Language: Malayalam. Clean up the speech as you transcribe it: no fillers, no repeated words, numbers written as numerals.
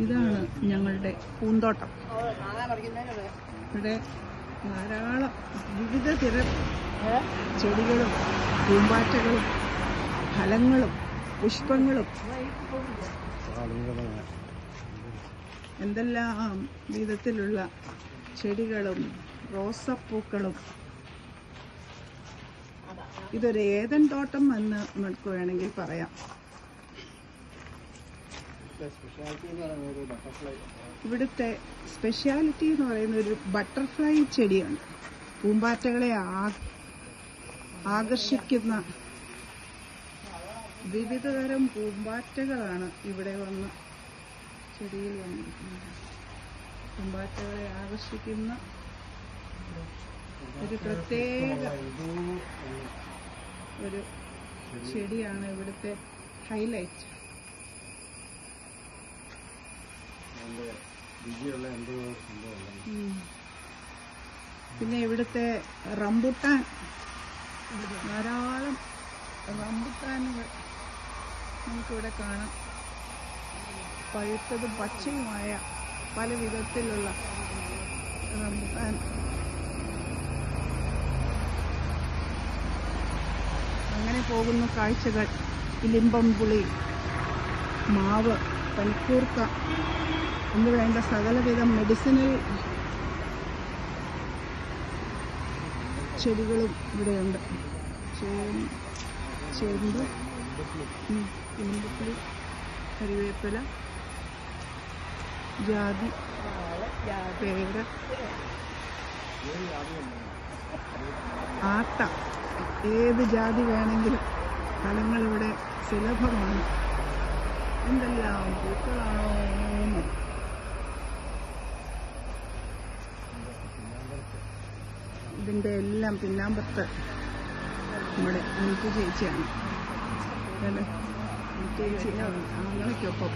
ഇതാണ് ഞങ്ങളുടെ പൂന്തോട്ടം. ഇവിടെ ധാരാളം വിവിധ തരം ചെടികളും പൂമ്പാറ്റകളും ഫലങ്ങളും പുഷ്പങ്ങളും എന്തെല്ലാം വിധത്തിലുള്ള ചെടികളും റോസപ്പൂക്കളും. ഇതൊരു ഏദൻ തോട്ടം എന്ന് നമുക്ക് വേണമെങ്കിൽ പറയാം. ഇവിടുത്തെ സ്പെഷ്യാലിറ്റി എന്ന് പറയുന്ന ഒരു ബട്ടർഫ്ലൈ ചെടിയാണ്. പൂമ്പാറ്റകളെ ആകർഷിക്കുന്ന വിവിധ തരം പൂമ്പാറ്റകളാണ് ഇവിടെ വന്ന് ചെടിയിൽ വന്നിരിക്കുന്നത്. പൂമ്പാറ്റകളെ ആകർഷിക്കുന്ന ഒരു പ്രത്യേക ഒരു ചെടിയാണ് ഇവിടുത്തെ ഹൈലൈറ്റ്. പിന്നെ ഇവിടുത്തെ റംബുട്ടാൻ, ധാരാളം റംബുട്ടാനുകൾ നമുക്കിവിടെ കാണാം. പഴുത്തതും പച്ചയുമായ പല വിധത്തിലുള്ള റംബുട്ടാൻ. അങ്ങനെ പോകുന്ന കാഴ്ചകൾ. ഇലിമ്പം പുളി, മാവ്, പനിക്കൂർക്ക എന്ന് വേണ്ട സകലവിധം മെഡിസിനൽ ചെടികളും ഇവിടെയുണ്ട്. ചേമ്പ്, ഇലിമ്പപ്പുളി, കറിവേപ്പില, ജാതി, പേര, ആട്ട, ഏത് ജാതി വേണമെങ്കിലും ഫലങ്ങളിവിടെ സുലഭമാണ്. എന്തെല്ലാം പൂക്കളാണോ! ഇതിൻ്റെ എല്ലാം പിന്നാമ്പത്ത് നമ്മുടെ എനിക്ക് ചേച്ചിയാണ്. ചേച്ചി ആങ്ങളയ്ക്കൊപ്പം